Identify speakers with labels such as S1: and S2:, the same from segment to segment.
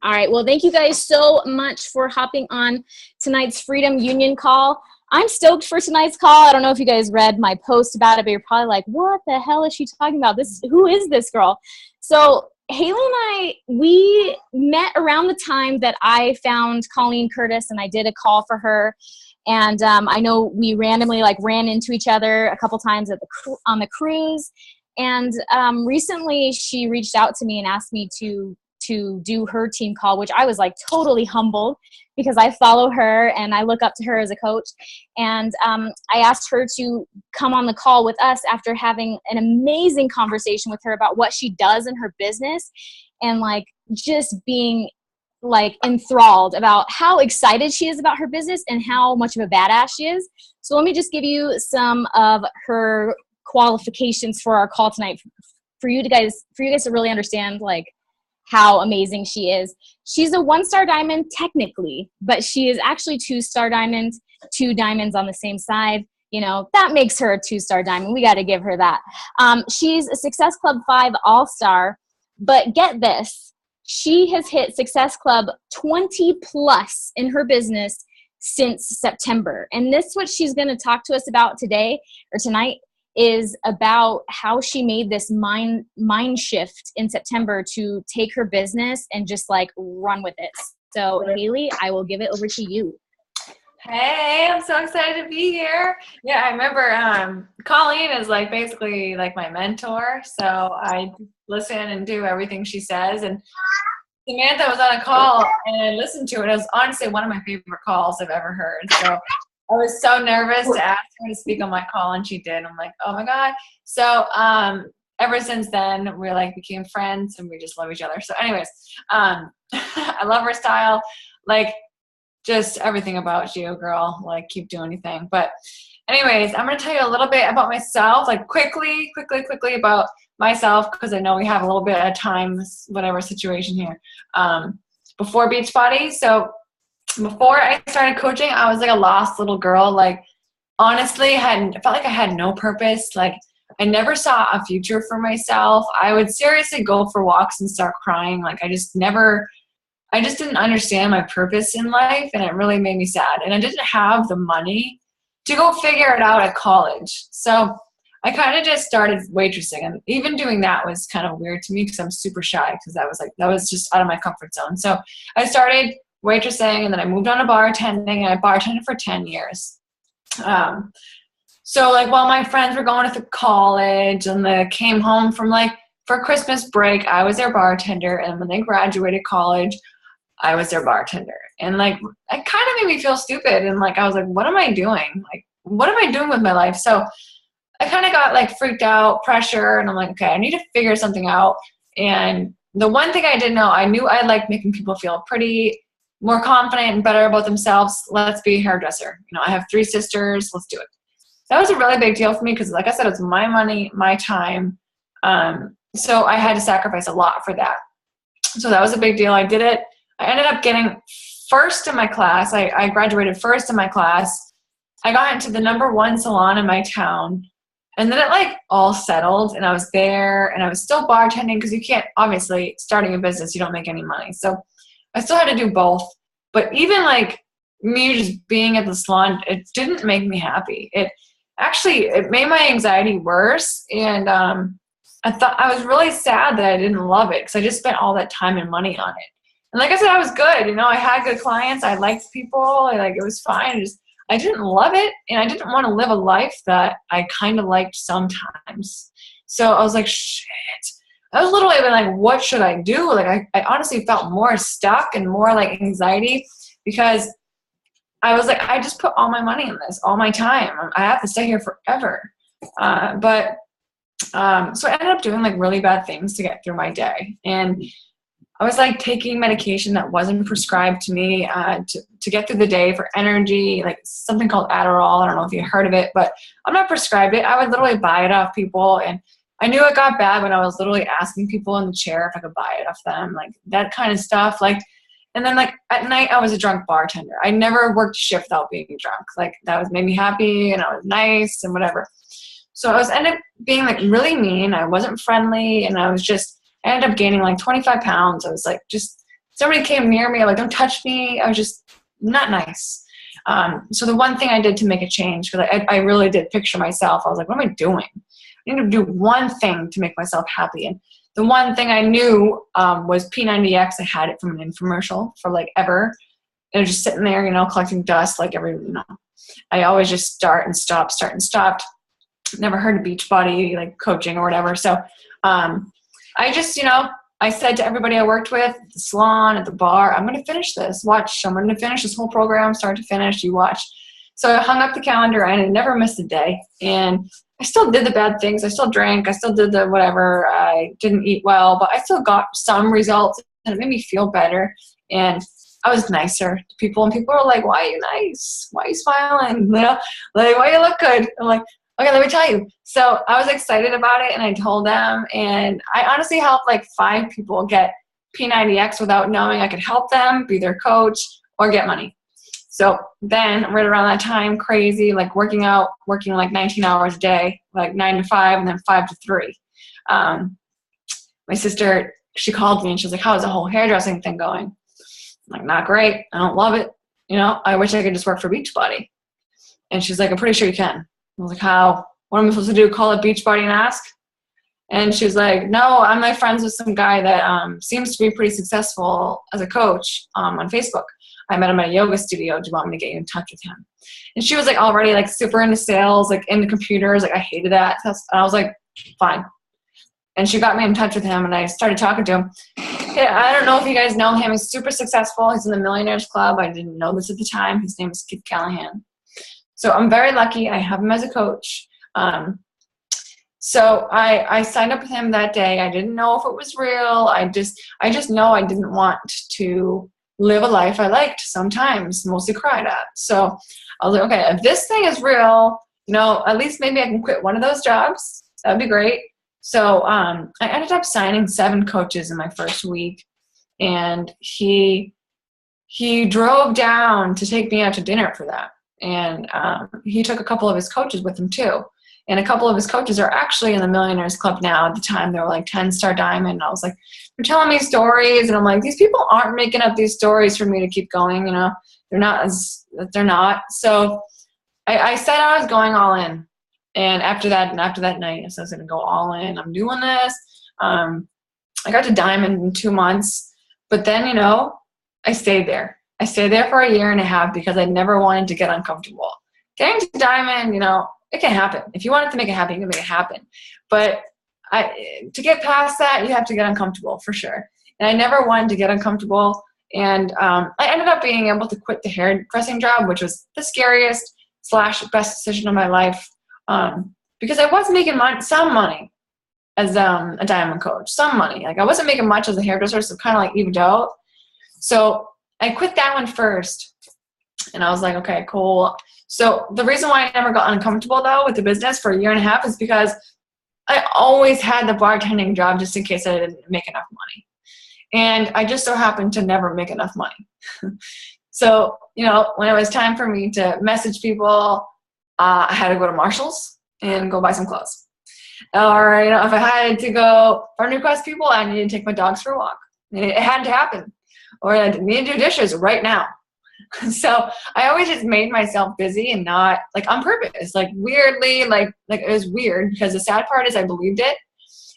S1: All right. Well, thank you guys so much for hopping on tonight's Freedom Union call. I'm stoked for tonight's call. I don't know if you guys read my post about it, but you're probably like, what the hell is she talking about? Who is this girl? So Hayley and I, we met around the time that I found Colleen Curtis, and I did a call for her. And I know we randomly ran into each other a couple times on the cruise. And recently she reached out to me and asked me to do her team call, which I was totally humbled because I follow her and I look up to her as a coach. And I asked her to come on the call with us after having an amazing conversation with her about what she does in her business, and just being enthralled about how excited she is about her business and how much of a badass she is. So let me just give you some of her qualifications for our call tonight for you guys to really understand how amazing she is. She's a 1-star diamond technically, but she is actually 2-star diamond, 2 diamonds on the same side. That makes her a 2-star diamond. We got to give her that. She's a Success Club 5 All-Star, but get this, she has hit Success Club 20 plus in her business since September. And this is what she's going to talk to us about today or tonight, is about how she made this mind shift in September to take her business and just run with it. So Hayley, I will give it over to you.
S2: Hey, I'm so excited to be here. Yeah, I remember Colleen is basically my mentor. So I listen and do everything she says. And Samantha was on a call and I listened to it. It was honestly one of my favorite calls I've ever heard. So I was so nervous to ask her to speak on my call, and she did. I'm like, oh my God. So ever since then, we became friends and we just love each other. So anyways, I love her style. Just everything about you, girl. Keep doing your thing. But anyways, I'm going to tell you a little bit about myself, quickly about myself, because I know we have a little bit of time, whatever situation here, before Beachbody. So before I started coaching, I was a lost little girl. Honestly, I felt I had no purpose. I never saw a future for myself. I would seriously go for walks and start crying. I just didn't understand my purpose in life, and it really made me sad. And I didn't have the money to go figure it out at college. So I kind of just started waitressing, and even doing that was kind of weird to me because I'm super shy, because that was just out of my comfort zone. So I started waitressing, and then I moved on to bartending, and I bartended for 10 years. So while my friends were going to college and they came home from for Christmas break, I was their bartender. And when they graduated college, I was their bartender. And it kind of made me feel stupid. And I was what am I doing? What am I doing with my life? So I kind of got freaked out, pressure, and I'm okay, I need to figure something out. And the one thing I didn't know, I knew I liked making people feel pretty, more confident and better about themselves. Let's be a hairdresser. I have 3 sisters. Let's do it. That was a really big deal for me because, like I said, it's my money, my time. So I had to sacrifice a lot for that. So that was a big deal. I did it. I ended up getting first in my class. I graduated first in my class. I got into the #1 salon in my town. And then it all settled, and I was there, and I was still bartending because you can't, obviously, starting a business, you don't make any money. So I still had to do both. But even me just being at the salon, it didn't make me happy. It made my anxiety worse. And I was really sad that I didn't love it because I just spent all that time and money on it. And like I said, I was good. I had good clients. I liked people. It was fine. I didn't love it, and I didn't want to live a life that I kind of liked sometimes. So I was shit. I was literally what should I do? I honestly felt more stuck and more anxiety because I was I just put all my money in this, all my time. I have to stay here forever. So I ended up doing really bad things to get through my day. And I was taking medication that wasn't prescribed to me to get through the day for energy, something called Adderall. I don't know if you heard of it, but I'm not prescribed it. I would literally buy it off people. And I knew it got bad when I was literally asking people in the chair if I could buy it off them, that kind of stuff. And then at night I was a drunk bartender. I never worked a shift without being drunk. That made me happy, and I was nice and whatever. So I ended up being really mean. I wasn't friendly, and I ended up gaining 25 pounds. I was just somebody came near me, I'm like, don't touch me. I was just not nice. So the one thing I did to make a change, because I really did picture myself, I was like, what am I doing? I need to do one thing to make myself happy. And the one thing I knew was P90X. I had it from an infomercial for like ever. And just sitting there, you know, collecting dust like every, you know. I always just start and stop. Never heard of Beachbody, like coaching or whatever. So I just, you know, I said to everybody I worked with, at the salon, at the bar, I'm going to finish this. Watch. I'm going to finish this whole program, start to finish. You watch. So I hung up the calendar and I never missed a day. And I still did the bad things. I still drank. I still did the whatever. I didn't eat well, but I still got some results and it made me feel better. And I was nicer to people. And people were like, why are you nice? Why are you smiling? You know, like, why you look good? I'm like, okay, let me tell you. So I was excited about it and I told them. And I honestly helped like 5 people get P90X without knowing I could help them, be their coach, or get money. So then right around that time, crazy, like working like 19 hours a day, like 9 to 5 and then 5 to 3. My sister, she called me and she was like, how's the whole hairdressing thing going? I'm like, not great. I don't love it. You know, I wish I could just work for Beachbody. And she's like, I'm pretty sure you can. I was like, how? What am I supposed to do? Call it Beachbody and ask? And she was like, no, I'm like friends with some guy that seems to be pretty successful as a coach on Facebook. I met him at a yoga studio. Do you want me to get you in touch with him? And she was like already like super into sales, like into computers. Like I hated that. And I was like, fine. And she got me in touch with him and I started talking to him. Yeah, I don't know if you guys know him. He's super successful. He's in the Millionaires Club. I didn't know this at the time. His name is Kid Callahan. So I'm very lucky. I have him as a coach. So I signed up with him that day. I didn't know if it was real. I just know I didn't want to live a life I liked sometimes, mostly cried at. So I was like, okay, if this thing is real, you know, at least maybe I can quit one of those jobs. That would be great. So I ended up signing 7 coaches in my first week. And he drove down to take me out to dinner for that. And he took a couple of his coaches with him too. And a couple of his coaches are actually in the Millionaires Club now. At the time, they were like 10-star diamond. And I was like, they're telling me stories. And I'm like, these people aren't making up these stories for me to keep going. You know, they're not. So I said I was going all in. And after that night, I said I was going to go all in. I'm doing this. I got to diamond in 2 months. But then, you know, I stayed there. I stayed there for a year and a half because I never wanted to get uncomfortable. Getting to diamond, you know, it can happen. If you want it to make it happen, you can make it happen. But to get past that, you have to get uncomfortable for sure. And I never wanted to get uncomfortable. And I ended up being able to quit the hairdressing job, which was the scariest / best decision of my life. Because I was making some money as a diamond coach, some money. Like I wasn't making much as a hairdresser, so kind of like evened out. So I quit that one first. And I was like, okay, cool. So the reason why I never got uncomfortable though with the business for a year and a half is because I always had the bartending job just in case I didn't make enough money. And I just so happened to never make enough money. So, you know, when it was time for me to message people, I had to go to Marshall's and go buy some clothes. Or, you know, if I had to go for request people, I needed to take my dogs for a walk. It had to happen. Or I needed to do dishes right now. So I always just made myself busy and not like on purpose, like weirdly, like it was weird because the sad part is I believed it.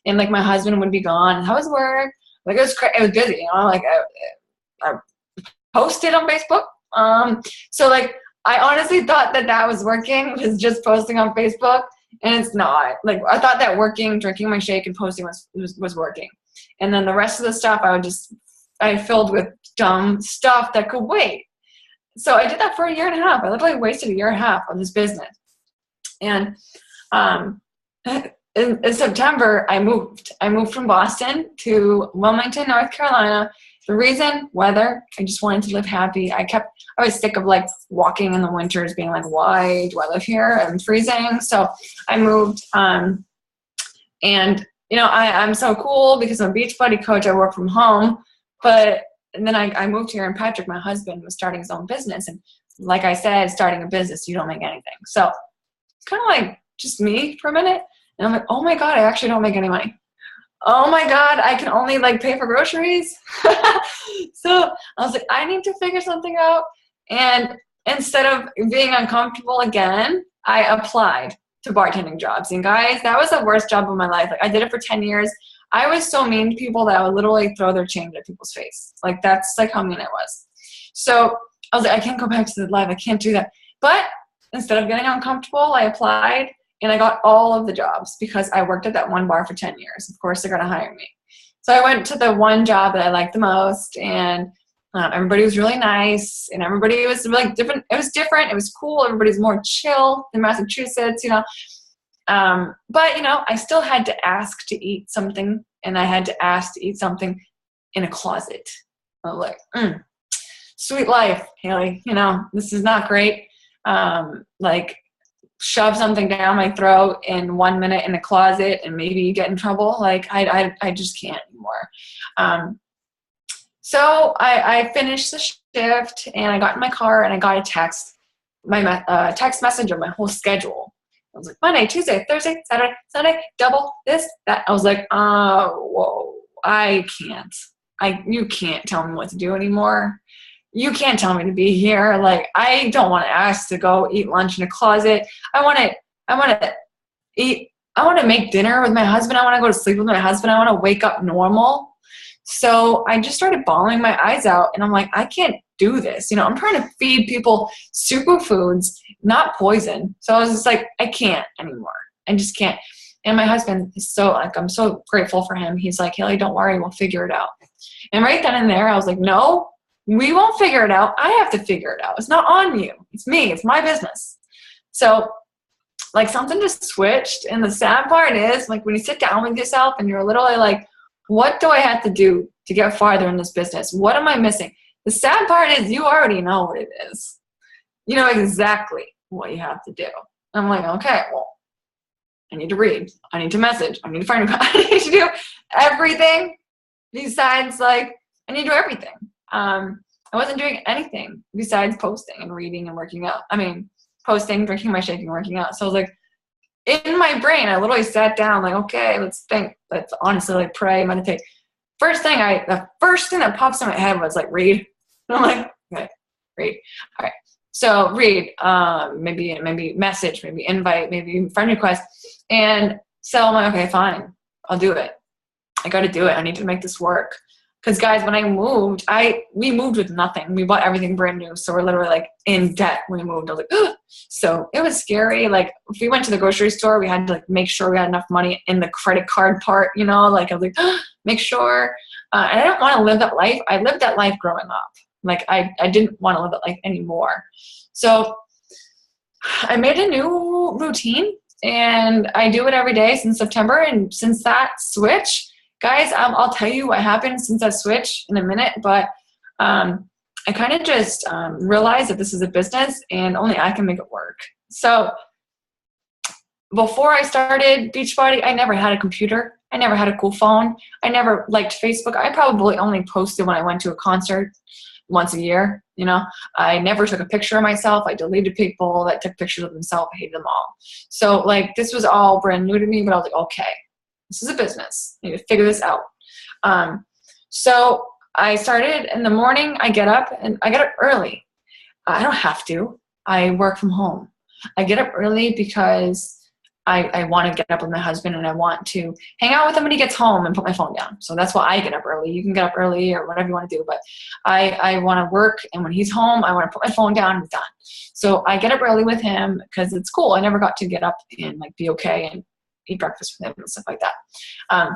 S2: And like my husband would be gone and how was work? Like it was busy, you know, like I posted on Facebook. So like I honestly thought that was working, was just posting on Facebook, and it's not. Like I thought that drinking my shake and posting was working. And then the rest of the stuff I filled with dumb stuff that could wait. So I did that for a year and a half. I literally wasted a year and a half on this business. And in September, I moved. I moved from Boston to Wilmington, North Carolina. The reason, weather. I just wanted to live happy. I was sick of like walking in the winters, being like, why do I live here? I'm freezing. So I moved. And you know, I'm so cool because I'm a Beachbody coach. I work from home. And then I moved here, and Patrick, my husband, was starting his own business. And like I said, starting a business, you don't make anything. So it's kind of like just me for a minute. And I'm like, oh my God, I actually don't make any money. oh my God, I can only like pay for groceries. So I was like, I need to figure something out. And instead of being uncomfortable again, I applied to bartending jobs. And guys, that was the worst job of my life. Like I did it for 10 years. I was so mean to people that I would literally throw their change at people's face. Like that's like how mean I was. So I was like, I can't go back to the life. I can't do that. But instead of getting uncomfortable, I applied and I got all of the jobs because I worked at that one bar for 10 years. Of course, they're going to hire me. So I went to the one job that I liked the most, and everybody was really nice, and everybody was like different. It was different. It was cool. Everybody's more chill in Massachusetts, you know. But, you know, I still had to ask to eat something, and I had to ask to eat something in a closet. I was like, sweet life, Hayley. You know, this is not great. Like, shove something down my throat in 1 minute in a closet and maybe get in trouble. Like, I just can't anymore. So I finished the shift, and I got in my car, and I got a text, my text message of my whole schedule. I was like, Monday, Tuesday, Thursday, Saturday, Sunday, double this, that. I was like, whoa, I can't. You can't tell me what to do anymore. You can't tell me to be here. Like, I don't want to ask to go eat lunch in a closet. I want to make dinner with my husband. I want to go to sleep with my husband. I want to wake up normal. So I just started bawling my eyes out, and I'm like, I can't do this. You know, I'm trying to feed people superfoods, not poison. So I was just like, I can't anymore. I just can't. And my husband is so, like, I'm so grateful for him. He's like, Hayley, don't worry. We'll figure it out. And right then and there, I was like, no, we won't figure it out. I have to figure it out. It's not on you. It's me. It's my business. So, like, something just switched. And the sad part is, like, when you sit down with yourself and you're literally like, what do I have to do to get farther in this business? What am I missing? The sad part is you already know what it is. You know exactly what you have to do. I'm like, okay, well, I need to read. I need to message. I need to find I need to do everything besides, like, I need to do everything. I wasn't doing anything besides posting and reading and working out. I mean, posting, drinking my shake, and working out. So I was like, in my brain, I literally sat down, like, okay, let's think. Let's honestly, like, pray, meditate. The first thing that pops in my head was, like, read. And I'm like, okay, read. All right. So read, maybe message, maybe invite, maybe friend request. And so I'm like, okay, fine. I'll do it. I got to do it. I need to make this work. Because, guys, when I moved, we moved with nothing. We bought everything brand new. So we're literally, like, in debt when we moved. I was like, ugh. So it was scary. Like, if we went to the grocery store, we had to, like, make sure we had enough money in the credit card part, you know? Like, I was like, make sure. And I didn't want to live that life. I lived that life growing up. Like, I didn't want to live that life anymore. So I made a new routine, and I do it every day since September. And since that switch, guys, I'll tell you what happened since that switch in a minute, but I kind of just realized that this is a business and only I can make it work. So before I started Beachbody, I never had a computer. I never had a cool phone. I never liked Facebook. I probably only posted when I went to a concert once a year, you know. I never took a picture of myself. I deleted people that took pictures of themselves. I hated them all. So, like, this was all brand new to me, but I was like, okay, this is a business. I need to figure this out. So I started in the morning. I get up, and I get up early. I don't have to. I work from home. I get up early because I want to get up with my husband, and I want to hang out with him when he gets home and put my phone down. So that's why I get up early. You can get up early or whatever you want to do, but I want to work, and when he's home, I want to put my phone down and it's done. So I get up early with him because it's cool. I never got to get up and, like, be okay and eat breakfast with him and stuff like that.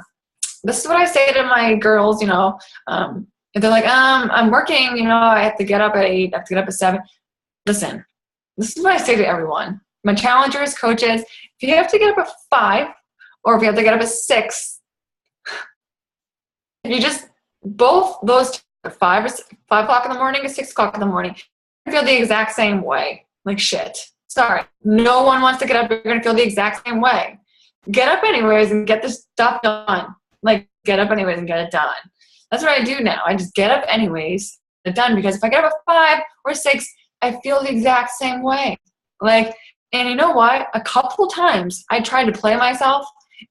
S2: This is what I say to my girls, you know, if they're like, I'm working, you know, I have to get up at 8, I have to get up at 7. Listen, this is what I say to everyone. My challengers, coaches, if you have to get up at 5 or if you have to get up at 6, you just, both those 5 o'clock in the morning or 6 o'clock in the morning, you feel the exact same way. Like shit. Sorry. No one wants to get up. You're going to feel the exact same way. Get up anyways and get this stuff done. Like, get up anyways and get it done. That's what I do now. I just get up anyways, get it done, because if I get up at 5 or 6, I feel the exact same way. Like, and you know what? A couple times I tried to play myself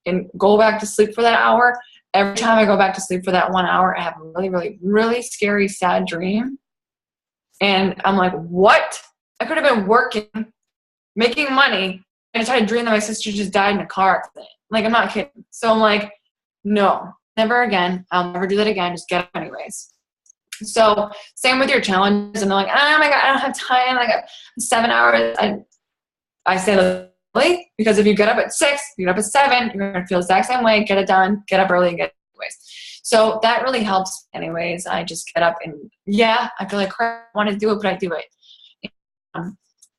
S2: and go back to sleep for that hour, every time I go back to sleep for that 1 hour, I have a really, really, really scary, sad dream. And I'm like, what? I could have been working, making money, and I tried to dream that my sister just died in a car accident. Like, I'm not kidding. So I'm like, no, never again. I'll never do that again. Just get up anyways. So same with your challenges. And they're like, oh my God, I don't have time. I got 7 hours. I say, really? Because if you get up at 6, you get up at 7, you're going to feel the exact same way. Get it done. Get up early and get it anyways. So that really helps anyways. I just get up and, yeah, I feel like crap. I want to do it, but I do it.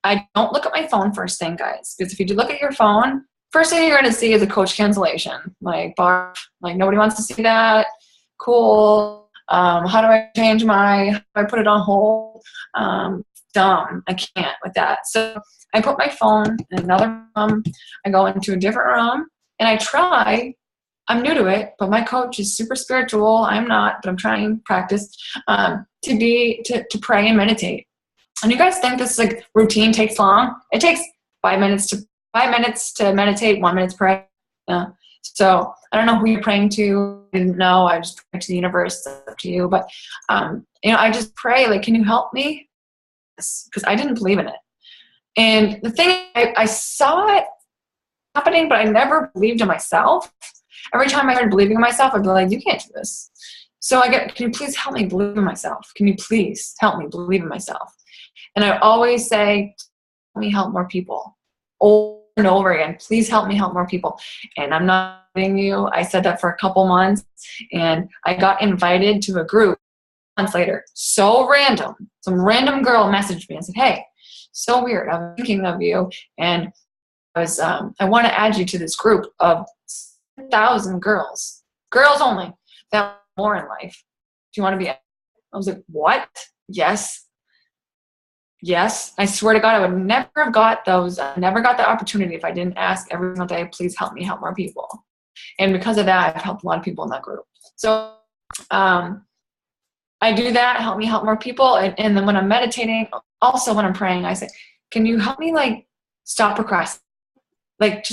S2: I don't look at my phone first thing, guys. Because if you do look at your phone, first thing you're going to see is a coach cancellation. Like, nobody wants to see that. Cool. How do I change how do I put it on hold? Dumb. I can't with that. So I put my phone in another room. I go into a different room and I try. I'm new to it, but my coach is super spiritual. I'm not, but I'm trying to practice to pray and meditate. And you guys think this like routine takes long? It takes 5 minutes to meditate, 1 minute to pray. Yeah. So I don't know who you're praying to. I didn't know. I just pray to the universe. It's up to you. But I just pray, like, can you help me? Because I didn't believe in it. And the thing, I saw it happening, but I never believed in myself. Every time I started believing in myself, I'd be like, you can't do this. So can you please help me believe in myself? Can you please help me believe in myself? And I always say, help me help more people. Over and over again, please help me help more people. And I'm not kidding you. I said that for a couple months, and I got invited to a group months later. So random. Some random girl messaged me and said, hey, so weird. I'm thinking of you. And I want to add you to this group of 1,000 girls only, that want more in life. Do you want to be? I was like, what? Yes. I swear to God, I would never have got those. I never got the opportunity if I didn't ask every single day, please help me help more people. And because of that, I've helped a lot of people in that group. So I do that, help me help more people. And then when I'm meditating, also when I'm praying, I say, can you help me like stop procrastinating? Like,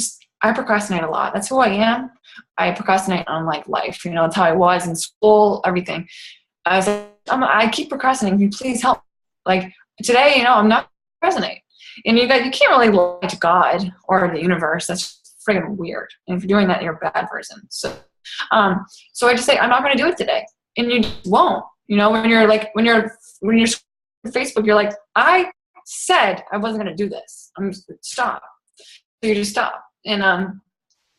S2: I procrastinate a lot. That's who I am. I procrastinate on like life. That's how I was in school, everything. I was like, I keep procrastinating. Can you please help? Like today, I'm not procrastinating. And you can't really lie to God or the universe. That's friggin' weird. And if you're doing that, you're a bad person. So I just say, I'm not going to do it today. And you won't. When you're Facebook, you're like, I said I wasn't going to do this. I'm just stop. So you just stop. And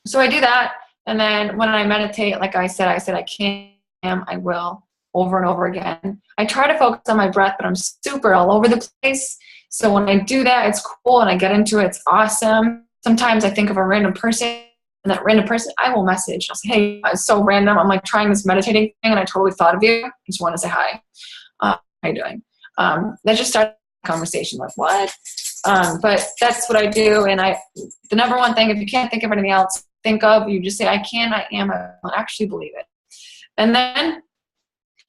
S2: so I do that. And then when I meditate, like I said I can, I will, over and over again. I try to focus on my breath, but I'm super all over the place. So when I do that, it's cool and I get into it. It's awesome. Sometimes I think of a random person, and that random person, I will message. I'll say, hey, it's so random. I'm like trying this meditating thing and I totally thought of you. I just want to say hi. How you doing? That just started a conversation like, what? But that's what I do. And the number one thing, if you can't think of anything else, you just say, I can, I am, I will actually believe it. And then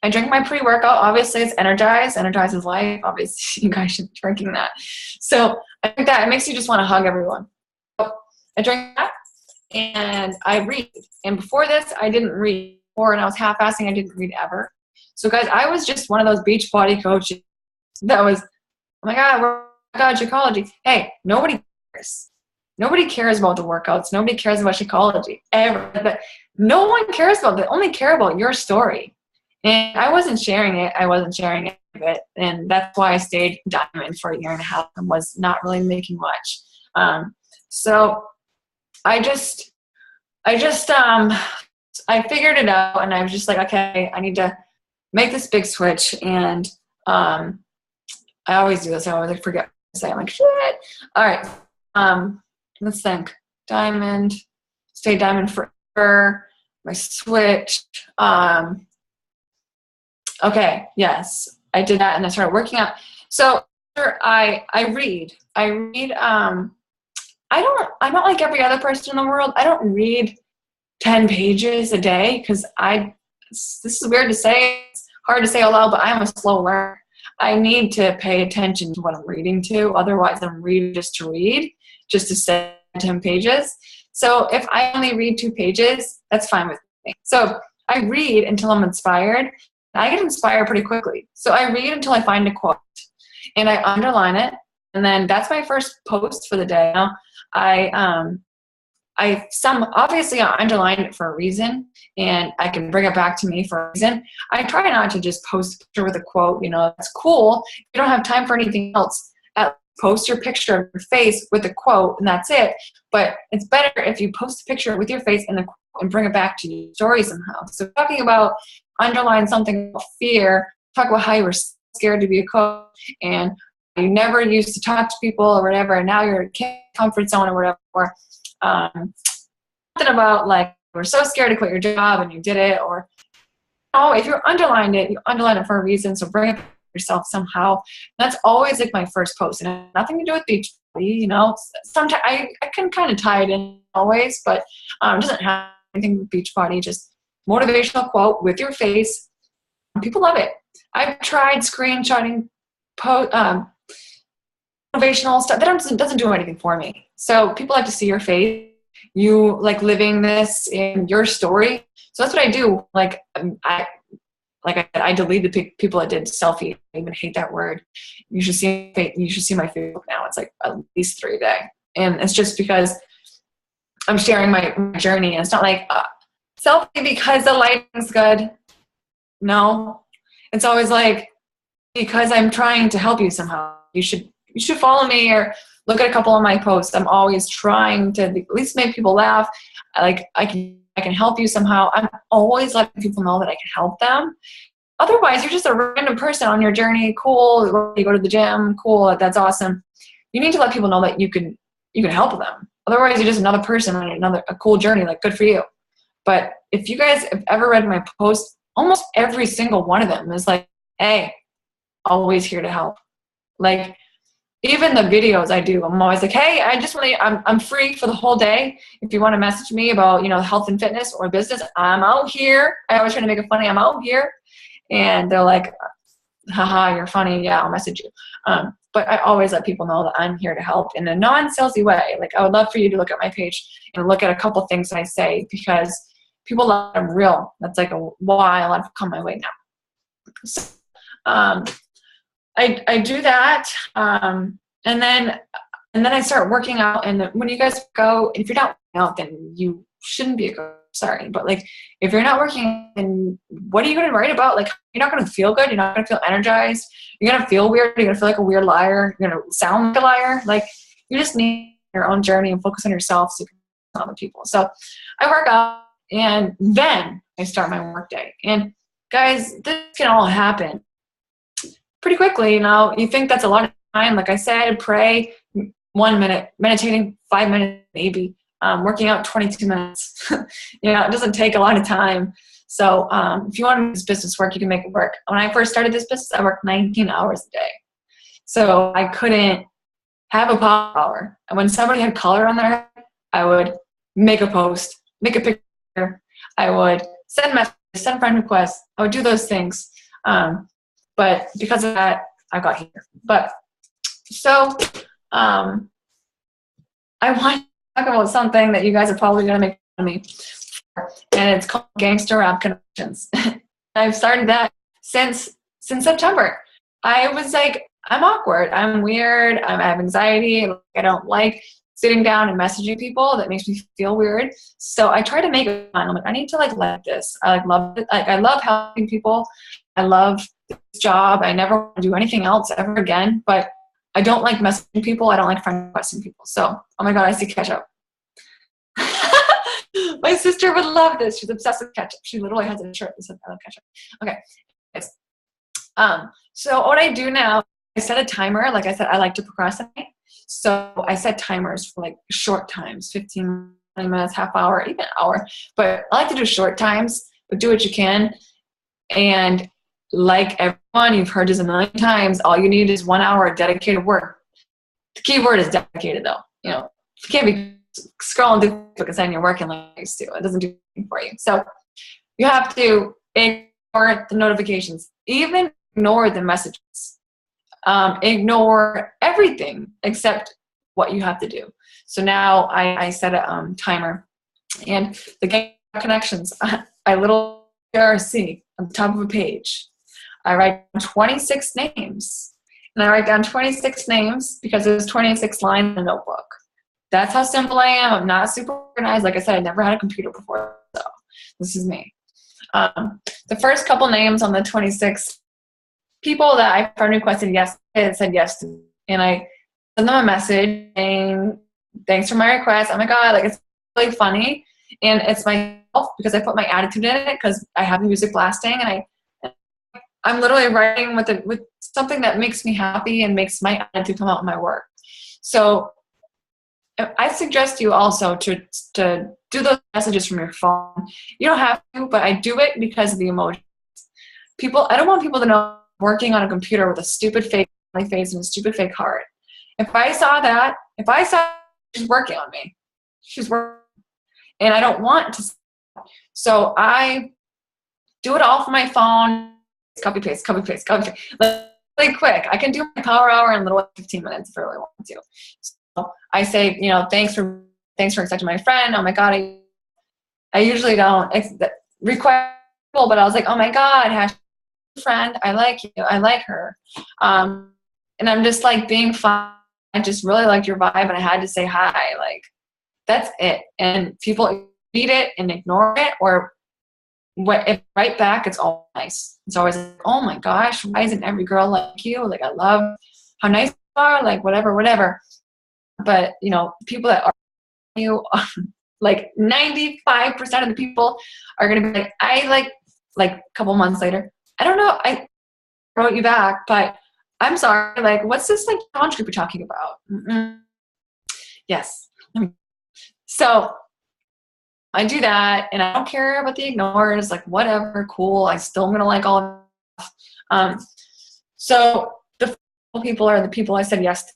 S2: I drink my pre-workout. Obviously, it's Energize. Energize is life. Obviously, you guys should be drinking that. So I think that it makes you just want to hug everyone. So I drink that and I read. And before this, I didn't read. And I was half-assing. I didn't read ever. So guys, I was just one of those beach body coaches that was, oh my God, Shakeology. Hey, nobody cares. Nobody cares about the workouts. Nobody cares about Shakeology ever. But no one cares about it. They only care about your story. And I wasn't sharing it. And that's why I stayed diamond for a year and a half and was not really making much. So I figured it out, and I was just like, okay, I need to make this big switch. And I always do this. I always forget to say. I'm like, shit. All right. Let's think. Diamond. Stay diamond forever. My switch. Okay. Yes, I did that, and I started working out. So I read. I'm not like every other person in the world. I don't read 10 pages a day because this is weird to say. It's hard to say out loud, but I'm a slow learner. I need to pay attention to what I'm reading to. Otherwise, I'm reading just to read, just to say 10 pages. So if I only read 2 pages, that's fine with me. So I read until I'm inspired. I get inspired pretty quickly. So I read until I find a quote and I underline it. And then that's my first post for the day. Now, obviously I underlined it for a reason, and I can bring it back to me for a reason. I try not to just post a picture with a quote. It's cool. If you don't have time for anything else, post your picture of your face with a quote, and that's it. But it's better if you post a picture with your face and the quote and bring it back to your story somehow. So talking about underline something about fear, talk about how you were scared to be a coach and you never used to talk to people or whatever, and now you're in a comfort zone or whatever. Something about like we're so scared to quit your job and you did it, or if you underlined it, you underlined it for a reason. So bring it back to yourself somehow. That's always like my first post, and it has nothing to do with Beachbody. Sometimes I can kind of tie it in always, but it doesn't have anything with Beachbody. Just motivational quote with your face. People love it. I've tried screenshotting motivational stuff. That doesn't do anything for me. So people like to see your face. You like living this in your story. So that's what I do. Like I said, I delete the people that did selfie. I even hate that word. You should see my Facebook now. It's like at least 3 a day, and it's just because I'm sharing my journey. And it's not like selfie because the lighting's good. No, it's always like because I'm trying to help you somehow. You should follow me or look at a couple of my posts. I'm always trying to at least make people laugh. I can help you somehow. I'm always letting people know that I can help them. Otherwise, you're just a random person on your journey. Cool. You go to the gym. Cool. That's awesome. You need to let people know that you can help them. Otherwise, you're just another person on a cool journey. Like, good for you. But if you guys have ever read my posts, almost every single one of them is like, hey, always here to help. Like, even the videos I do, I'm always like, hey, I'm free for the whole day. If you want to message me about, health and fitness or business, I'm out here. I always try to make it funny. I'm out here. And they're like, haha, you're funny. Yeah, I'll message you. But I always let people know that I'm here to help in a non-salesy way. Like, I would love for you to look at my page and look at a couple things I say, because people love them real. That's like why a lot of people come my way now. So, I do that, and then I start working out. And when you guys go, if you're not working out, then you shouldn't be a coach. Sorry, but like if you're not working, then what are you going to write about? Like, you're not going to feel good. You're not going to feel energized. You're going to feel weird. You're going to feel like a weird liar. You're going to sound like a liar. Like, you just need your own journey and focus on yourself so you can focus on other people. So I work out, and then I start my work day. And guys, this can all happen pretty quickly. You think that's a lot of time. Like I said, pray 1 minute, meditating 5 minutes maybe, working out 22 minutes. It doesn't take a lot of time. So if you want to make this business work, you can make it work. When I first started this business, I worked 19 hours a day. So I couldn't have a pop hour. And when somebody had color on their head, I would make a post, make a picture. I would send messages, send friend requests. I would do those things. But because of that, I got here. But so I want to talk about something that you guys are probably going to make fun of me for, and it's called Gangster Rap Connections. I've started that since September. I was like, I'm awkward. I'm weird. I have anxiety. I don't like sitting down and messaging people. That makes me feel weird. So I try to make it fun. I'm like, I need to like this. I love it. Like, I love helping people. I love this job. I never want to do anything else ever again, but I don't like messaging people. I don't like friend requesting people. So, oh my God, I see ketchup. My sister would love this. She's obsessed with ketchup. She literally has a shirt that says, I love ketchup. Okay. Yes. So what I do now, I set a timer. Like I said, I like to procrastinate. So I set timers for like short times, 15, 20 minutes, half hour, even an hour. But I like to do short times, but do what you can. And like everyone, you've heard this a million times, all you need is 1 hour of dedicated work. The key word is dedicated, though. You can't be scrolling through Facebook and saying you're working like you used to. It doesn't do anything for you. So you have to ignore the notifications, even ignore the messages, ignore everything except what you have to do. So now I set a timer, and the game connections. I little RC on the top of a page. I write down 26 names. And I write down 26 names because there's 26 lines in a notebook. That's how simple I am. I'm not super organized. Like I said, I never had a computer before, so this is me. The first couple names on the 26 people that I friend requested yes, it said yes to me. And I send them a message saying, thanks for my request. Oh my God, like it's really funny. And it's myself because I put my attitude in it because I have the music blasting and I'm literally writing with something that makes me happy and makes my attitude come out in my work. So I suggest you also to do those messages from your phone. You don't have to, but I do it because of the emotions. I don't want people to know I'm working on a computer with a stupid fake face and a stupid fake heart. If I saw she's working on me, she's working, and I don't want to. So I do it all from my phone. Copy paste. Really quick. I can do my power hour in a little 15 minutes if I really want to. So I say, thanks for accepting my friend. Oh my God, I usually don't request people, but I was like, oh my God, friend, I like you. I like her. And I'm just like being fun. I just really liked your vibe, and I had to say hi. Like that's it. And people read it and ignore it, or if right back, it's all nice. It's always like, oh my gosh, why isn't every girl like you? Like I love how nice you are. Like whatever. But people that are you, like 95% of the people are gonna be like, I like a couple months later, I don't know, I wrote you back, but I'm sorry. Like, what's this like challenge group you're talking about? Mm-mm. Yes. So I do that, and I don't care about the ignores. Like, whatever, cool. I still am gonna like all of so the people are the people I said yes to.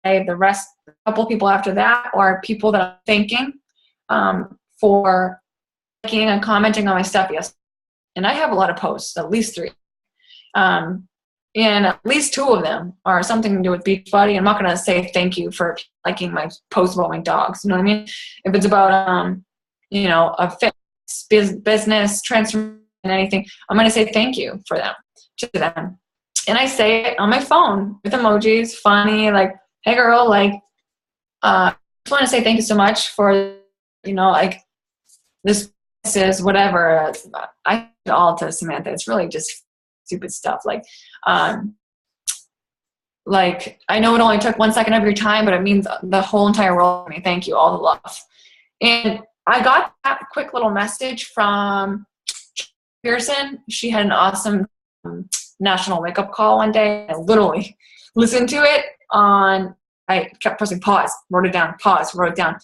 S2: The rest, a couple people after that, are people that I'm thanking for liking and commenting on my stuff. Yes, and I have a lot of posts, at least 3, and at least 2 of them are something to do with Beachbody. I'm not gonna say thank you for liking my post about my dogs. You know what I mean? If it's about a fitness business transformation, anything, I'm going to say thank you to them. And I say it on my phone with emojis, funny, like, hey girl, like, I just want to say thank you so much for, like this is whatever. I do it all to Samantha. It's really just stupid stuff. Like I know it only took 1 second of your time, but it means the whole entire world to me. Thank you. All the love. And I got that quick little message from Pearson. She had an awesome national wake-up call one day. I literally listened to it I kept pressing pause, wrote it down, pause, wrote it down.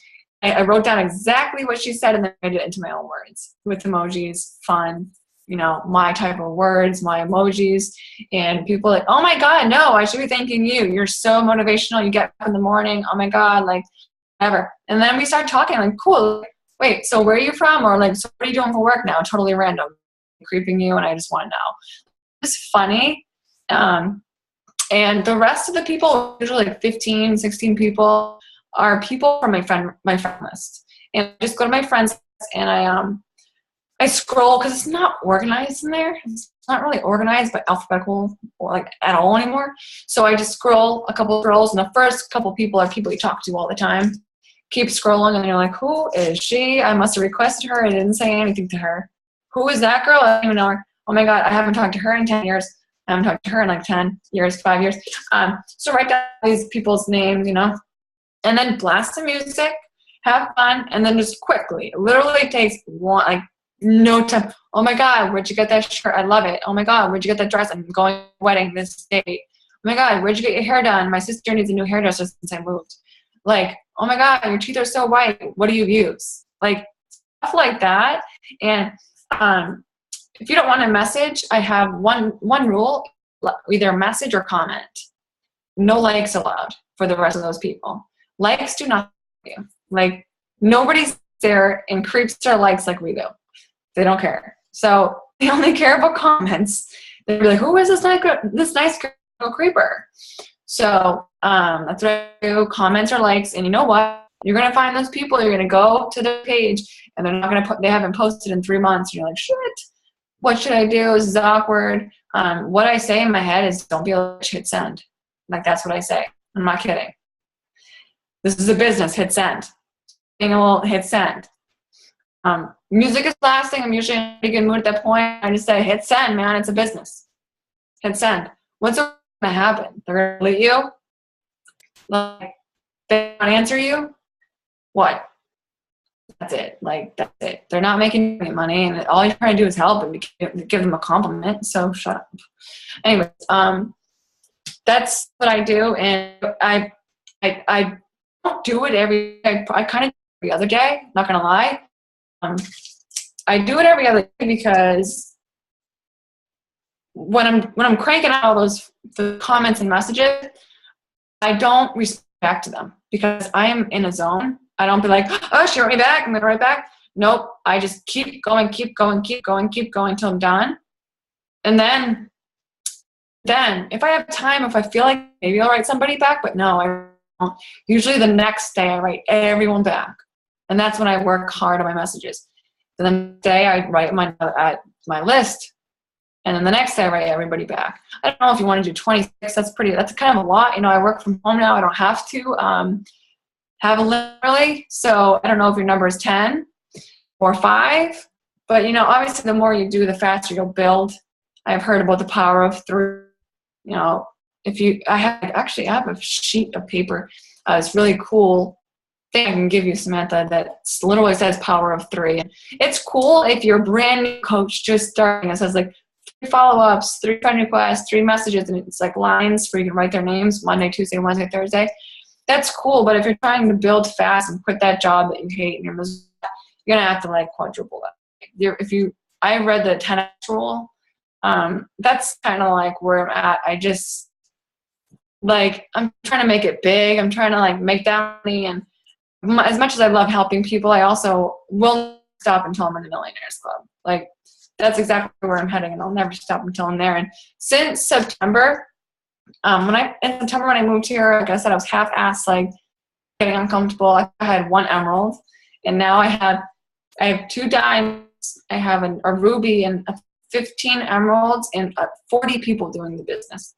S2: I wrote down exactly what she said and then made it into my own words with emojis, fun, my type of words, my emojis. And people like, oh my God, no, I should be thanking you. You're so motivational. You get up in the morning. Oh my God, like whatever. And then we start talking like, cool. Wait, so where are you from? Or like, so what are you doing for work now? Totally random. Creeping you, and I just want to know. It's funny. And the rest of the people, usually like 15, 16 people, are people from my friend list. And I just go to my friends and I scroll because it's not organized in there. It's not really organized by alphabetical or like at all anymore. So I just scroll a couple of scrolls, and the first couple people are people you talk to all the time. Keep scrolling, and you're like, who is she? I must have requested her. I didn't say anything to her. Who is that girl? I don't even know her. Oh my God, I haven't talked to her in 10 years. I haven't talked to her in like 10 years, 5 years. So write down these people's names, and then blast the music, have fun, and then just quickly, it literally takes no time. Oh my God, where'd you get that shirt? I love it. Oh my God, where'd you get that dress? I'm going to a wedding this date. Oh my God, where'd you get your hair done? My sister needs a new hairdresser since I moved. Like, oh my God, your teeth are so white. What do you use? Like, stuff like that. And if you don't want a message, I have one rule, either message or comment. No likes allowed for the rest of those people. Likes do not do. Like, nobody's there and creeps their likes like we do. They don't care. So they only care about comments. They're like, who is this nice girl creeper? So that's what I do. Comments or likes. And you know what? You're going to find those people. You're going to go to the page and they're not going to they haven't posted in 3 months. And you're like, shit, what should I do? This is awkward. What I say in my head is don't be able to hit send. Like, that's what I say. I'm not kidding. This is a business. Hit send. Being a little hit send. Music is last thing. I'm usually in a pretty good mood at that point. I just say, hit send, man. It's a business. Hit send. What's going to happen? They're going to delete you? Like, they don't answer you? What? That's it. Like, that's it. They're not making any money, and all you're trying to do is help and give them a compliment. So shut up. Anyways, that's what I do, and I don't do it every day. I kind of do it every other day. Not gonna lie. I do it every other day because when I'm cranking out all the comments and messages, I don't respond to them because I am in a zone. I don't be like, oh, she wrote me back, I'm gonna write back. Nope. I just keep going until I'm done. And then if I have time, if I feel like maybe I'll write somebody back, but no, I don't. Usually the next day I write everyone back. And that's when I work hard on my messages. Then the next day I write my list. And then the next day I write everybody back. I don't know if you want to do 26. That's kind of a lot. You know, I work from home now. I don't have to have a limit really. So I don't know if your number is 10 or 5. But, you know, obviously the more you do, the faster you'll build. I've heard about the power of 3. You know, I have a sheet of paper. It's really cool thing I can give you, Samantha, that literally says power of 3. It's cool if you're a brand new coach just starting. It says like 3 follow-ups, 3 friend requests, 3 messages, and it's like lines where you can write their names Monday, Tuesday, Wednesday, Thursday. That's cool, but if you're trying to build fast and quit that job that you hate and you're gonna have to like quadruple that. I read the 10x rule. That's kind of like where I'm at. I just like I'm trying to make it big. I'm trying to like make that money, and as much as I love helping people, I also will stop until I'm in the Millionaires Club. Like, that's exactly where I'm heading, and I'll never stop until I'm there. And since September, when I moved here, like I said, I was half-assed, like getting uncomfortable. I had 1 emerald, and now I have 2 diamonds. I have a ruby and 15 emeralds and 40 people doing the business.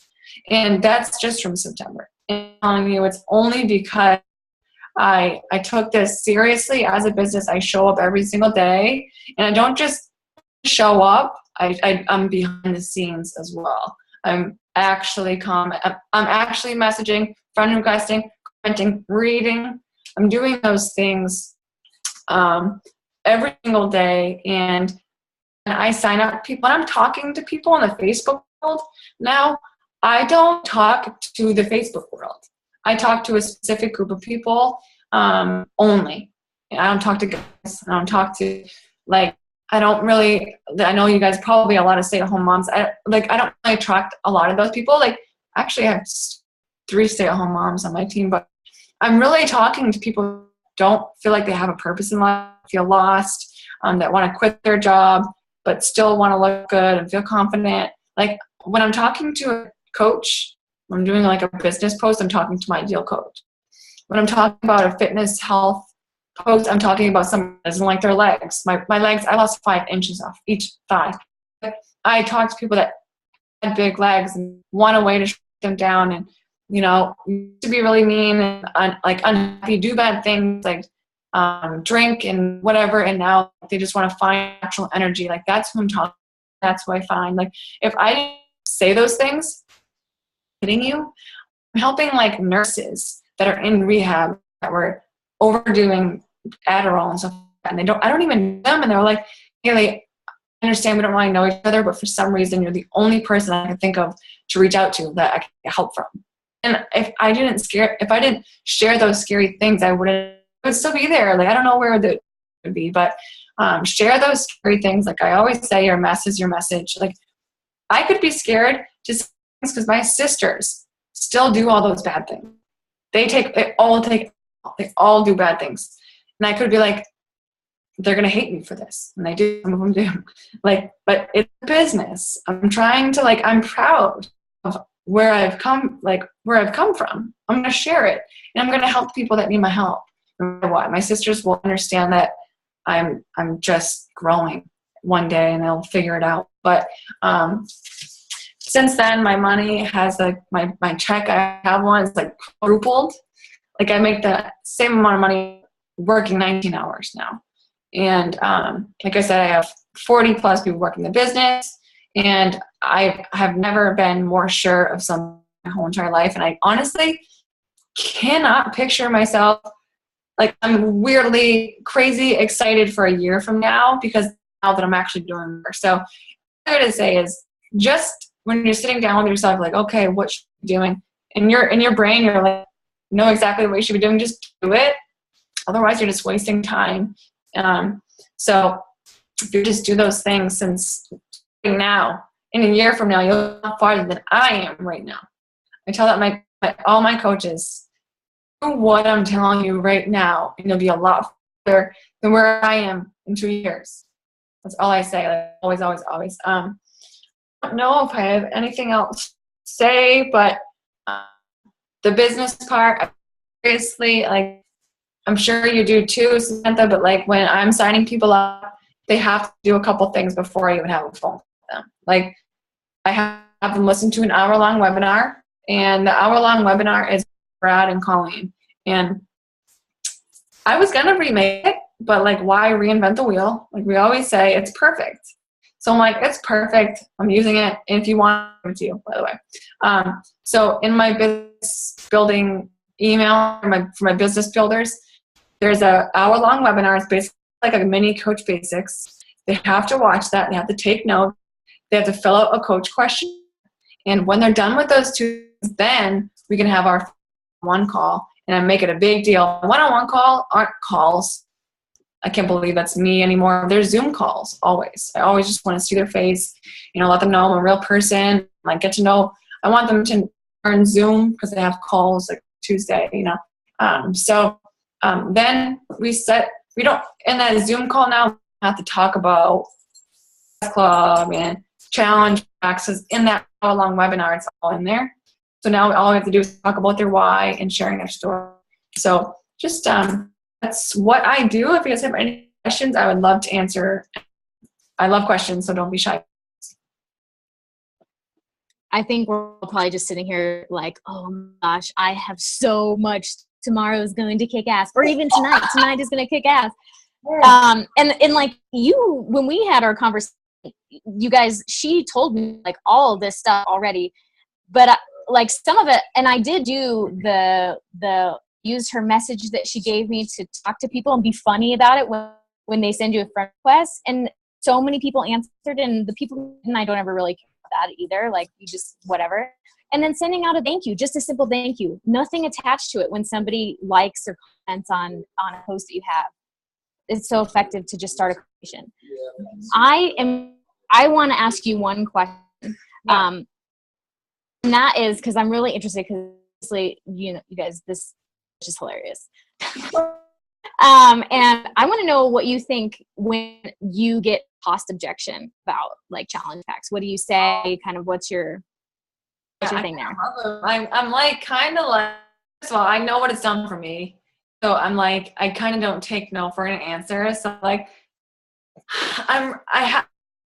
S2: And that's just from September. And I'm telling you, it's only because I took this seriously as a business. I show up every single day, and I don't just show up. I'm behind the scenes as well. I'm actually messaging, friend requesting, commenting, reading. I'm doing those things every single day, and I sign up people. And I'm talking to people in the Facebook world now. I don't talk to the Facebook world. I talk to a specific group of people only. I don't talk to guys. I don't talk to, like, I know you guys probably a lot of stay-at-home moms. I don't really attract a lot of those people. Like, actually I have 3 stay-at-home moms on my team, but I'm really talking to people who don't feel like they have a purpose in life, feel lost, that want to quit their job, but still want to look good and feel confident. Like, when I'm talking to a coach, when I'm doing like a business post, I'm talking to my ideal coach. When I'm talking about a fitness health post, I'm talking about someone that doesn't like their legs. My legs, I lost 5 inches off each thigh. I talk to people that had big legs and want a way to shrink them down, and, you know, to be really mean and like unhappy, do bad things, like drink and whatever, and now they just want to find natural energy. Like, that's who I'm talking. That's who I find. Like, if I didn't say those things, kidding you, I'm helping like nurses that are in rehab that were overdoing Adderall and stuff, and I don't even know them, and they're like, Hayley, I understand we don't really know each other, but for some reason you're the only person I can think of to reach out to that I can get help from. And if I didn't share those scary things, I would still be there. Like, I don't know where that would be, but share those scary things. Like I always say, your mess is your message. Like, I could be scared to say things because my sisters still do all those bad things. They all do bad things. And I could be like, they're going to hate me for this. And they do, some of them do. Like, but it's business. I'm proud of where I've come from. I'm going to share it, and I'm going to help people that need my help. no matter what. My sisters will understand that I'm just growing one day, and they'll figure it out. But since then, my money has like my check I have one is like quadrupled. Like I make the same amount of money working 19 hours now. And like I said, I have 40 plus people working the business, and I have never been more sure of something my whole entire life. And I honestly cannot picture myself, like I'm weirdly crazy excited for a year from now, because now that I'm actually doing work. So what I'm going to say is, just when you're sitting down with yourself, like, okay, what should you be doing? In your brain, you're like, know exactly what you should be doing, just do it. Otherwise, you're just wasting time. So if you just do those things since now, in a year from now, you'll go farther than I am right now. I tell that all my coaches, do what I'm telling you right now, and you'll be a lot further than where I am in 2 years. That's all I say. Like, always, always, always. I don't know if I have anything else to say, but the business part, obviously, like, I'm sure you do too, Samantha, but like when I'm signing people up, they have to do a couple things before I even have a phone with them. Like, I have them listen to an hour-long webinar, and the hour-long webinar is Brad and Colleen. And I was going to remake it, but like, why reinvent the wheel? Like we always say, it's perfect. So I'm like, it's perfect. I'm using it. And if you want, I'll give it to you, by the way. So in my business building email for my business builders, there's a hour-long webinar. It's basically like a mini Coach Basics. They have to watch that. They have to take notes. They have to fill out a coach question. And when they're done with those two, then we can have our one call, and I make it a big deal. One-on-one call aren't calls. I can't believe that's me anymore. They're Zoom calls, always. I always just want to see their face, let them know I'm a real person. Like, get to know. I want them to learn Zoom because they have calls like Tuesday, Then we don't, in that Zoom call now, we have to talk about club and challenge access. In that hour-long webinar, it's all in there. So now all we have to do is talk about their why and sharing their story. So just that's what I do. If you guys have any questions, I would love to answer. I love questions, so don't be shy.
S1: I think we're probably just sitting here like, oh my gosh, I have so much. Tomorrow is going to kick ass, or even tonight. Tonight is going to kick ass. And like you, when we had our conversation, you guys, she told me like all this stuff already, but like some of it, and I did do the use her message that she gave me to talk to people and be funny about it when they send you a friend request. And so many people answered, and the people, and I don't ever really care about that either. Like, you just, whatever. And then sending out a thank you, just a simple thank you, nothing attached to it when somebody likes or comments on a post that you have. It's so effective to just start a conversation. I want to ask you one question. And that is, because I'm really interested, because you guys, this is just hilarious. And I want to know what you think when you get cost objection about like challenge packs. What do you say? Kind of what's your thing there?
S2: I'm like kind of like, first of all, I know what it's done for me. So I'm like, I kind of don't take no for an answer. So like, I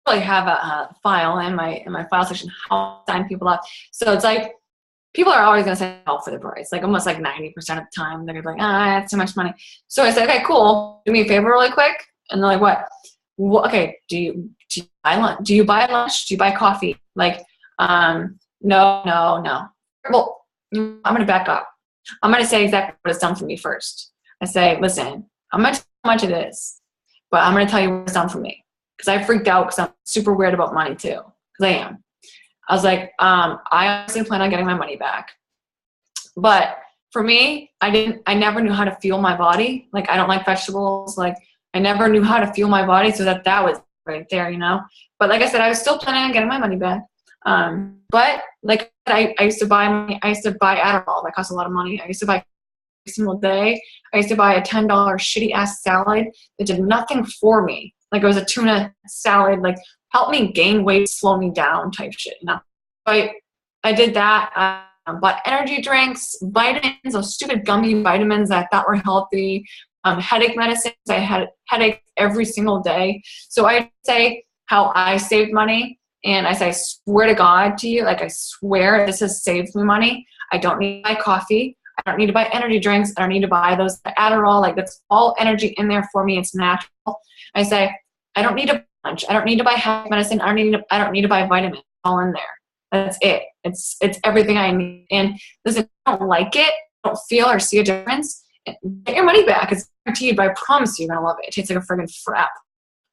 S2: really have a file in my file section how to sign people up. So it's like, people are always going to say no for the price. Like almost like 90% of the time, they're like, that's too much money. So I say, okay, cool. Do me a favor really quick. And they're like, what? Well, okay. Do you buy lunch? Do you buy lunch? Do you buy coffee? Like, no. Well, I'm going to back up. I'm going to say exactly what it's done for me first. I say, listen, I'm going to tell you how much it is, but I'm going to tell you what it's done for me. Because I freaked out because I'm super weird about money too. Because I am. I was like, I honestly plan on getting my money back. But for me, I never knew how to fuel my body. Like, I don't like vegetables. Like, I never knew how to fuel my body, so that was right there, But like I said, I was still planning on getting my money back. But like I used to buy Adderall. That cost a lot of money. I used to buy every single day. I used to buy a $10 shitty ass salad that did nothing for me. Like, it was a tuna salad, like, help me gain weight, slow me down type shit, I did that. bought energy drinks, vitamins, those stupid gummy vitamins that I thought were healthy, headache medicines. I had headaches every single day. So I say how I saved money, and I say, I swear to God to you, like I swear this has saved me money. I don't need to buy coffee. I don't need to buy energy drinks. I don't need to buy those Adderall. Like that's all energy in there for me. It's natural. I say, I don't need to lunch. I don't need to buy headache medicine. I don't need to buy vitamins. All in there. That's it. It's everything I need. And listen, if you don't like it, don't feel or see a difference, get your money back. It's guaranteed, but I promise you're gonna love it. It tastes like a friggin' frap.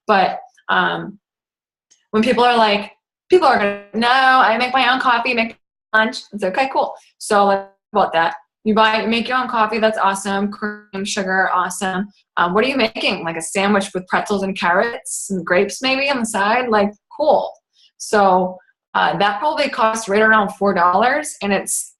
S2: But when people are gonna, no, I make my own coffee, make lunch. It's okay, cool. So let's talk about that. You make your own coffee. That's awesome. Cream, sugar, awesome. What are you making? Like a sandwich with pretzels and carrots and grapes maybe on the side? Like, cool. So that probably costs right around $4, and it's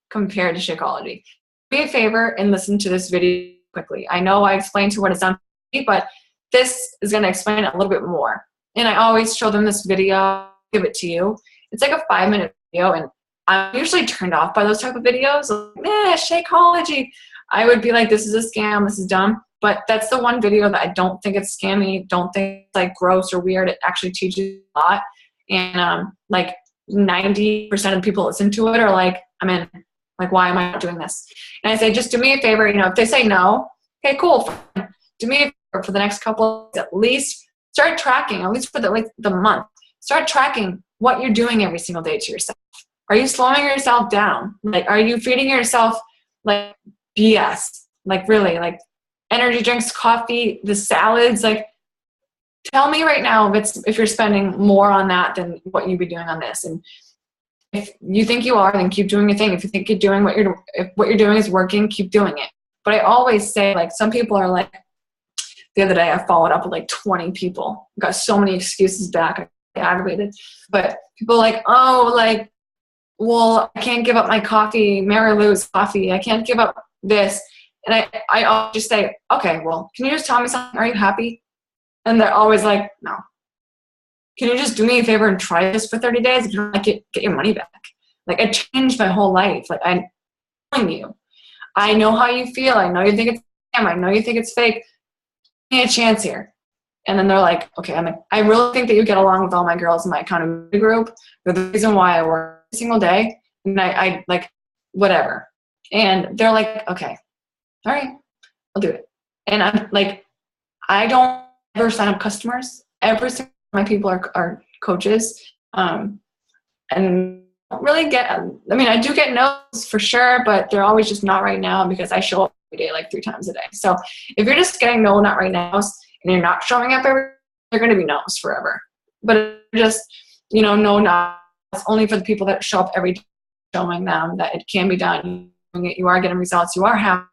S2: compared to Shakeology. Do me a favor and listen to this video quickly. I know I explained to what it's done for me, but this is going to explain it a little bit more. And I always show them this video, give it to you. It's like a 5-minute video, and I'm usually turned off by those type of videos. Like, Shakeology. I would be like, this is a scam, this is dumb. But that's the one video that I don't think it's scammy, don't think it's like gross or weird. It actually teaches a lot. And like 90% of the people listen to it are like, I'm in. Like, why am I not doing this? And I say, just do me a favor. If they say no, okay, cool. Fine. Do me a favor for the next couple of days, at least start tracking, at least for the month. Start tracking what you're doing every single day to yourself. Are you slowing yourself down? Like, are you feeding yourself like BS? Like, really, like energy drinks, coffee, the salads, like, tell me right now if you're spending more on that than what you'd be doing on this. And if you think you are, then keep doing your thing. If you think you're doing if what you're doing is working, keep doing it. But I always say, like, some people are like, the other day I followed up with like 20 people. Got so many excuses back. I got aggravated. But people are like, oh, like, well, I can't give up my coffee, Mary Lou's coffee. I can't give up this. And I always just say, okay, well, can you just tell me something? Are you happy? And they're always like, no. Can you just do me a favor and try this for 30 days? If you don't like it, get your money back. Like, it changed my whole life. Like, I'm telling you. I know how you feel. I know you think it's scam. I know you think it's fake. Give me a chance here. And then they're like, okay. I'm like, I really think that you get along with all my girls in my accountability group. They're the reason why I work every single day. And I like, whatever. And they're like, okay, all right, I'll do it. And I'm like, I don't ever sign up customers. Every single one of my people are coaches. And I don't really I do get no's for sure, but they're always just not right now because I show up every day, like 3 times a day. So if you're just getting no, not right now, and you're not showing up every day, they're going to be no's forever. But just, no, not. It's only for the people that show up every day, showing them that it can be done. You are getting results. You are happy.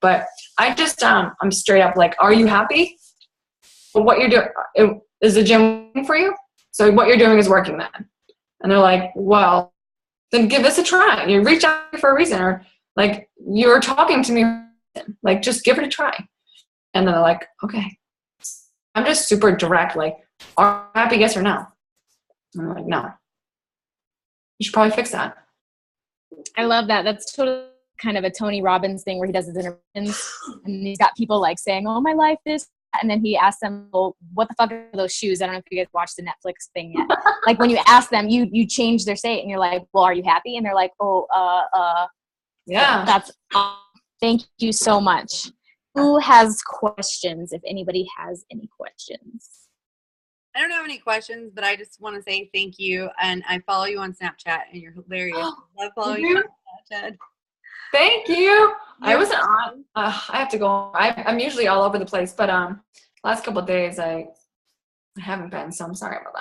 S2: But I just, I'm straight up like, are you happy? What you're doing, is the gym working for you? So what you're doing is working then. And they're like, well, then give this a try. You reach out for a reason, or like, you're talking to me, like, just give it a try. And then they're like, okay. I'm just super direct, like, are you happy, yes or no? And I'm like, no. You should probably fix that.
S1: I love that. That's totally kind of a Tony Robbins thing where he does his interventions and he's got people like saying, oh, my life, this, and then he asks them, well, what the fuck are those shoes? I don't know if you guys watched the Netflix thing yet. Like, when you ask them, you change their state and you're like, well, are you happy? And they're like,
S2: yeah.
S1: That's awesome. Thank you so much. Who has questions, if anybody has any questions?
S3: I don't have any questions, but I just want to say thank you. And I follow you on Snapchat, and you're hilarious. I love following you on Snapchat.
S2: Thank you. I wasn't on. I have to go. I'm usually all over the place, but last couple of days I haven't been, so I'm sorry about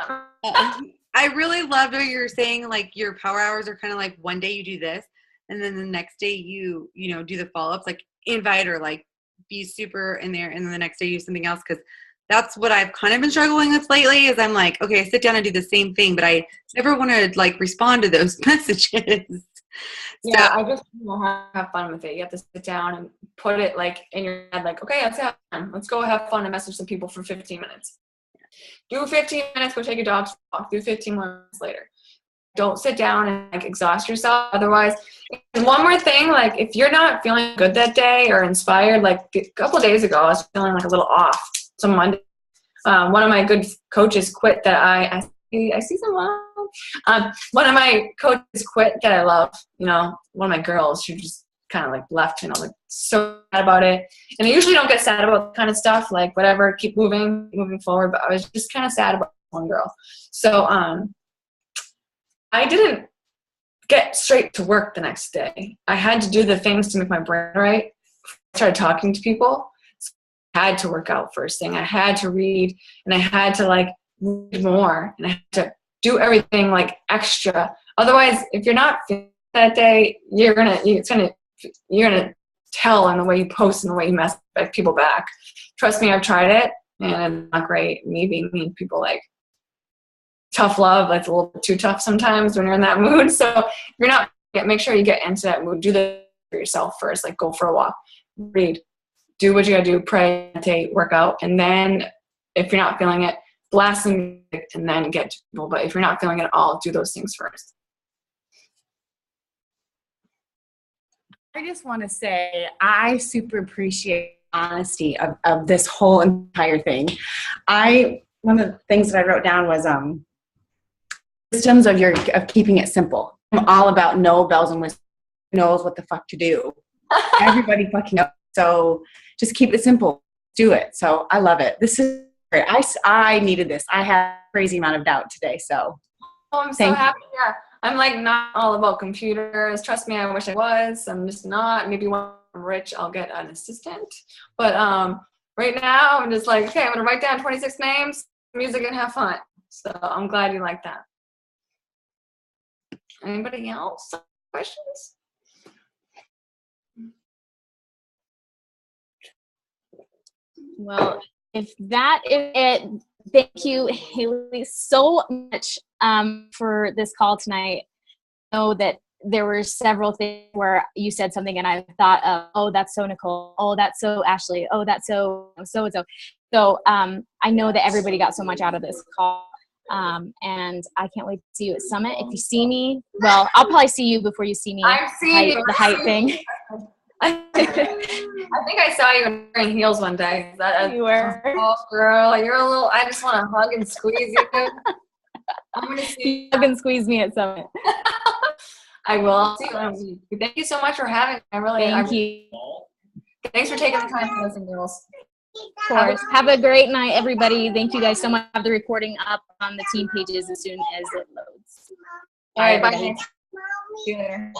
S2: that.
S3: I really loved what you're saying. Like, your power hours are kind of like one day you do this, and then the next day you do the follow-ups, like invite or like be super in there, and then the next day you do something else, because that's what I've kind of been struggling with lately. Is I'm like, okay, I sit down and do the same thing, but I never want to like respond to those messages.
S2: Yeah, I just have fun with it. You have to sit down and put it like in your head, like, okay, let's have fun. Let's go have fun and message some people for 15 minutes. Do 15 minutes, go take your dog for a walk. Do 15 more minutes later. don't sit down and like exhaust yourself. Otherwise, and one more thing, like if you're not feeling good that day or inspired, like a couple of days ago, I was feeling like a little off. So Monday, one of my good coaches quit that I see someone. One of my coaches quit that I love, you know, one of my girls, she just kind of like left, you know, like so sad about it. And I usually don't get sad about kind of stuff, like whatever, keep moving forward. But I was just kind of sad about one girl. So I didn't get straight to work the next day. I had to do the things to make my brain right. I started talking to people. So I had to work out first thing. I had to read, and I had to like read more, and I had to do everything like extra. Otherwise, if you're not feeling that day, you're gonna tell in the way you post and the way you mess people back. Trust me, I've tried it, and it's not great. Me being mean to people, like tough love, that's a little bit too tough sometimes when you're in that mood. So if you're not, make sure you get into that mood. Do that for yourself first, like go for a walk, read, do what you gotta do, pray, meditate, work out, and then if you're not feeling it, blast some music and then get to people. But if you're not feeling it at all, do those things first.
S4: I just want to say I super appreciate the honesty of this whole entire thing. One of the things that I wrote down was systems of keeping it simple. I'm all about no bells and whistles, knows what the fuck to do. Everybody fucking knows. So just keep it simple. Do it. So I love it. This is great. I needed this. I had a crazy amount of doubt today. So
S2: I'm so happy. Yeah. I'm like not all about computers. Trust me, I wish I was. I'm just not. Maybe when I'm rich, I'll get an assistant. But right now, I'm just like, okay, I'm gonna write down 26 names, music, and have fun. So I'm glad you like that. Anybody else? Questions?
S1: Well, if that is it, thank you, Hayley, so much for this call tonight. I know that there were several things where you said something and I thought of, oh, that's so Nicole. Oh, that's so Ashley. Oh, that's so so-and-so. So I know that everybody got so much out of this call. And I can't wait to see you at Summit. If you see me, well, I'll probably see you before you see me.
S2: I'm seeing you.
S1: The height thing.
S2: I think I saw you wearing heels one day.
S1: You were.
S2: Oh, girl, you're a little. I just want to hug and squeeze you. I'm gonna see.
S1: You can squeeze me at Summit.
S2: I will. See you. Thank you so much for having me.
S1: Thank you.
S2: Thanks for taking the time to listen, girls.
S1: Of course. Have a great night, everybody. Thank you guys so much. Have the recording up on the team pages as soon as it loads.
S2: All right, bye.
S1: Everybody.
S2: See you later.